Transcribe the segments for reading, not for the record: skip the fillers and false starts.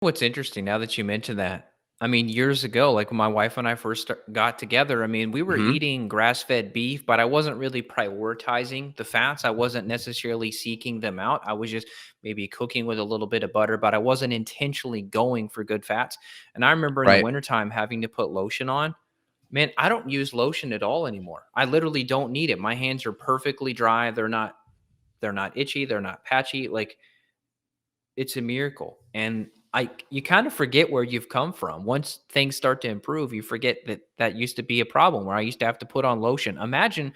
What's interesting now that you mentioned that, I mean, years ago, like when my wife and I first got together, I mean, we were Hmm. eating grass fed beef, but I wasn't really prioritizing the fats. I wasn't necessarily seeking them out. I was just maybe cooking with a little bit of butter, but I wasn't intentionally going for good fats. And I remember in the Right. wintertime having to put lotion on. Man, I don't use lotion at all anymore. I literally don't need it. My hands are perfectly dry. They're not itchy, they're not patchy. Like it's a miracle. And you kind of forget where you've come from. Once things start to improve, you forget that that used to be a problem where I used to have to put on lotion. Imagine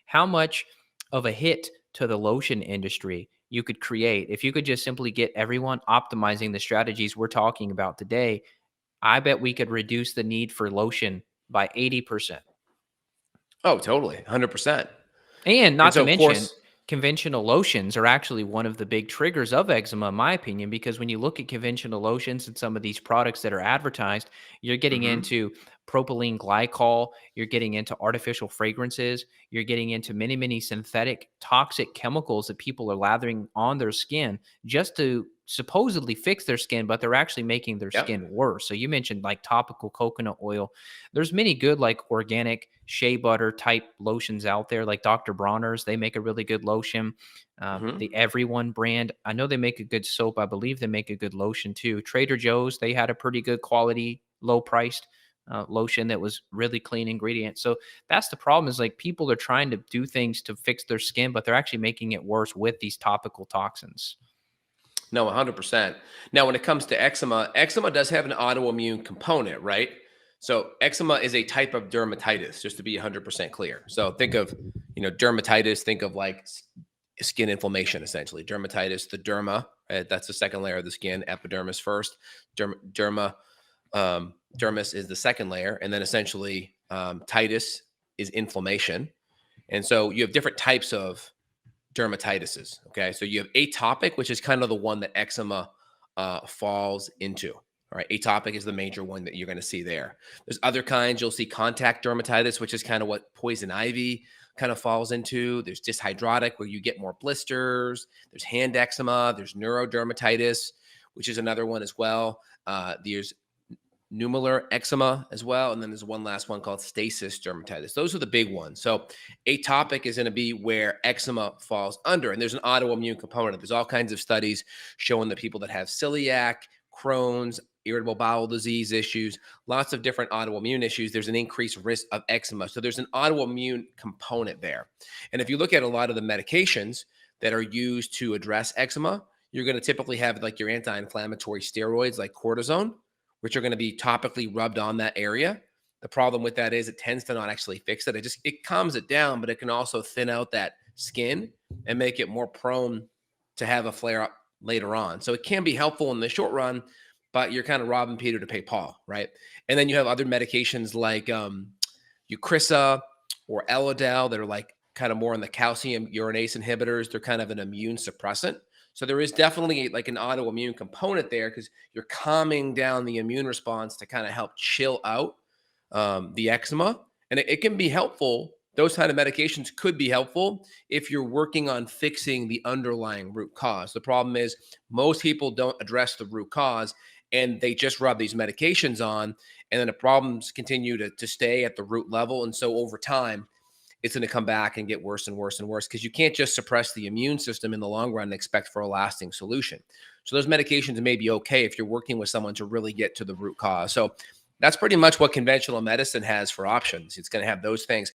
how much of a hit to the lotion industry you could create if you could just simply get everyone optimizing the strategies we're talking about today. I bet we could reduce the need for lotion by 80%. Oh, totally. 100%. And And not to so, of mention, course, conventional lotions are actually one of the big triggers of eczema, in my opinion, because when you look at conventional lotions and some of these products that are advertised, you're getting hmm, into propylene glycol, you're getting into artificial fragrances, you're getting into many, many synthetic toxic chemicals that people are lathering on their skin just to supposedly fix their skin, but they're actually making their yep. skin worse. So you mentioned like topical coconut oil. There's many good like organic shea butter type lotions out there, like Dr. Bronner's. They make a really good lotion. Hmm. The Everyone brand, I know they make a good soap. I believe they make a good lotion too. Trader Joe's, they had a pretty good quality, low priced lotion that was really clean ingredients. So that's the problem is like people are trying to do things to fix their skin, but they're actually making it worse with these topical toxins. No, 100%. Now, when it comes to eczema, eczema does have an autoimmune component, right? So, eczema is a type of dermatitis, just to be 100% clear. So, think of, dermatitis, think of like skin inflammation, essentially. Dermatitis, the derma, right? That's the second layer of the skin, epidermis first. Dermis is the second layer. And then essentially, titus is inflammation. And so, you have different types of dermatitises. Okay, so you have atopic, which is kind of the one that eczema falls into. All right, atopic is the major one that you're going to see there. There's other kinds. You'll see contact dermatitis, which is kind of what poison ivy kind of falls into. There's dyshydrotic, where you get more blisters. There's hand eczema. There's neurodermatitis, which is another one as well. There's nummular eczema as well. And then there's one last one called stasis dermatitis. Those are the big ones. So atopic is going to be where eczema falls under. And there's an autoimmune component. There's all kinds of studies showing that people that have celiac, Crohn's, irritable bowel disease issues, lots of different autoimmune issues, there's an increased risk of eczema. So there's an autoimmune component there. And if you look at a lot of the medications that are used to address eczema, you're going to typically have like your anti-inflammatory steroids like cortisone, which are going to be topically rubbed on that area. The problem with that is it tends to not actually fix it. It calms it down, but it can also thin out that skin and make it more prone to have a flare up later on. So it can be helpful in the short run, but you're kind of robbing Peter to pay Paul, right? And then you have other medications like Eucrisa or Elodel that are like kind of more on the calcium urinase inhibitors. They're kind of an immune suppressant. So there is definitely like an autoimmune component there because you're calming down the immune response to kind of help chill out the eczema. And it can be helpful. Those kind of medications could be helpful if you're working on fixing the underlying root cause. The problem is most people don't address the root cause and they just rub these medications on, and then the problems continue to stay at the root level. And so over time, it's going to come back and get worse and worse and worse because you can't just suppress the immune system in the long run and expect for a lasting solution. So those medications may be okay if you're working with someone to really get to the root cause. So that's pretty much what conventional medicine has for options. It's going to have those things.